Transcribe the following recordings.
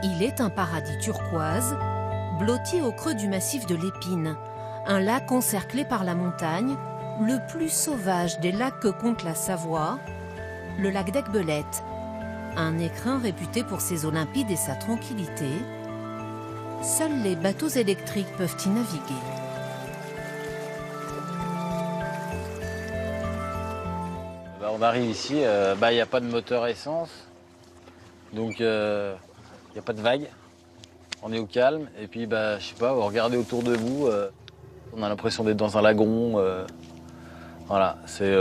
Il est un paradis turquoise, blotti au creux du massif de l'Épine, un lac encerclé par la montagne, le plus sauvage des lacs que compte la Savoie, le lac d'Aiguebelette, un écrin réputé pour ses eaux limpides et sa tranquillité. Seuls les bateaux électriques peuvent y naviguer. On arrive ici, il n'y a pas de moteur essence, donc il n'y a pas de vagues. On est au calme et puis je sais pas, vous regardez autour de vous, on a l'impression d'être dans un lagon. Voilà, c'est.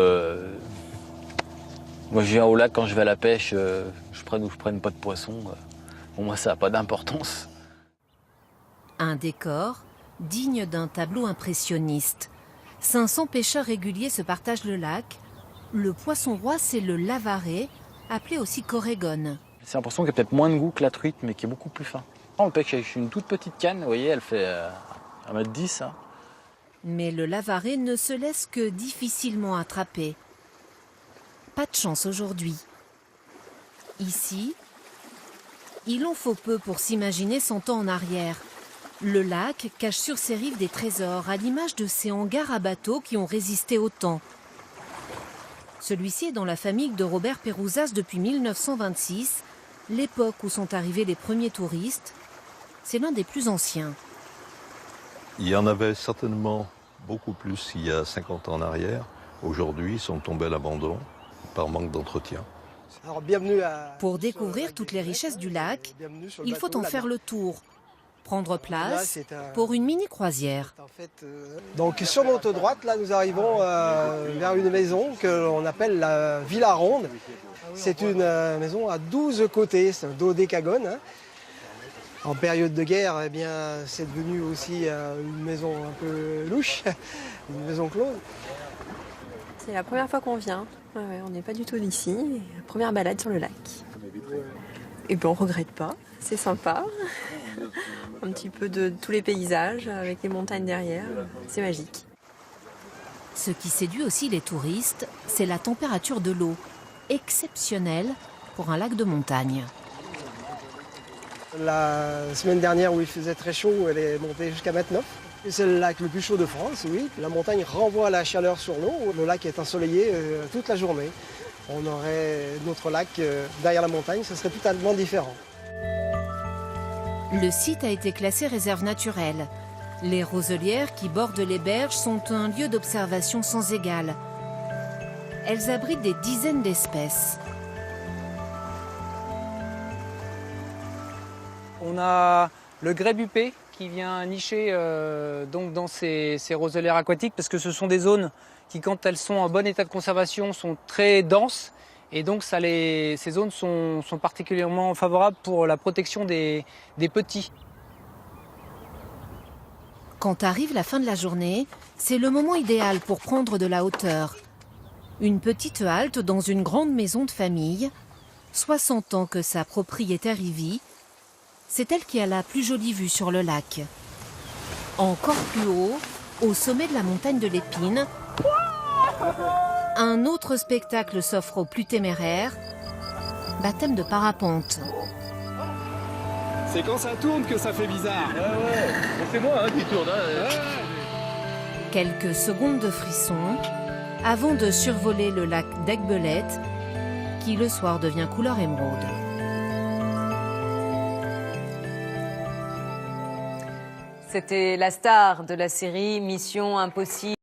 Moi je viens au lac quand je vais à la pêche, je prenne ou je prenne pas de poisson. Pour moi ça n'a pas d'importance. Un décor digne d'un tableau impressionniste. 500 pêcheurs réguliers se partagent le lac. Le poisson roi, c'est le lavaret, appelé aussi corégone. C'est un poisson qui a peut-être moins de goût que la truite, mais qui est beaucoup plus fin. On le pêche avec une toute petite canne, vous voyez, elle fait 1,10 m. Hein. Mais le lavaret ne se laisse que difficilement attraper. Pas de chance aujourd'hui. Ici, il en faut peu pour s'imaginer 100 ans en arrière. Le lac cache sur ses rives des trésors, à l'image de ces hangars à bateaux qui ont résisté au temps. Celui-ci est dans la famille de Robert Pérouzas depuis 1926, l'époque où sont arrivés les premiers touristes. C'est l'un des plus anciens. Il y en avait certainement beaucoup plus il y a 50 ans en arrière. Aujourd'hui, ils sont tombés à l'abandon par manque d'entretien. Alors, pour découvrir toutes les richesses du lac, il faut en faire le tour. Prendre place pour une mini-croisière. Donc sur notre droite, là, nous arrivons vers une maison que l'on appelle la Villa Ronde. C'est une maison à 12 côtés, c'est un dodécagone. Hein. En période de guerre, eh bien, c'est devenu aussi une maison un peu louche, une maison close. C'est la première fois qu'on vient. Ouais, on n'est pas du tout d'ici. Première balade sur le lac. Et puis on ne regrette pas, c'est sympa. Un petit peu de tous les paysages avec les montagnes derrière, c'est magique. Ce qui séduit aussi les touristes, c'est la température de l'eau, exceptionnelle pour un lac de montagne. La semaine dernière où il faisait très chaud, elle est montée jusqu'à 29. C'est le lac le plus chaud de France, oui. La montagne renvoie la chaleur sur l'eau. Le lac est ensoleillé toute la journée. On aurait notre lac derrière la montagne, ce serait totalement différent. Le site a été classé réserve naturelle. Les roselières qui bordent les berges sont un lieu d'observation sans égal. Elles abritent des dizaines d'espèces. On a le grèbe huppé qui vient nicher donc dans ces roselières aquatiques parce que ce sont des zones qui, quand elles sont en bon état de conservation, sont très denses. Et donc ces zones sont particulièrement favorables pour la protection des petits. Quand arrive la fin de la journée, c'est le moment idéal pour prendre de la hauteur. Une petite halte dans une grande maison de famille. 60 ans que sa propriétaire y vit. C'est elle qui a la plus jolie vue sur le lac. Encore plus haut, au sommet de la montagne de l'Épine, un autre spectacle s'offre aux plus téméraires, baptême de parapente. C'est quand ça tourne que ça fait bizarre. Ouais. C'est moi qui tourne. Quelques secondes de frisson avant de survoler le lac d'Aiguebelette qui le soir devient couleur émeraude. C'était la star de la série Mission Impossible.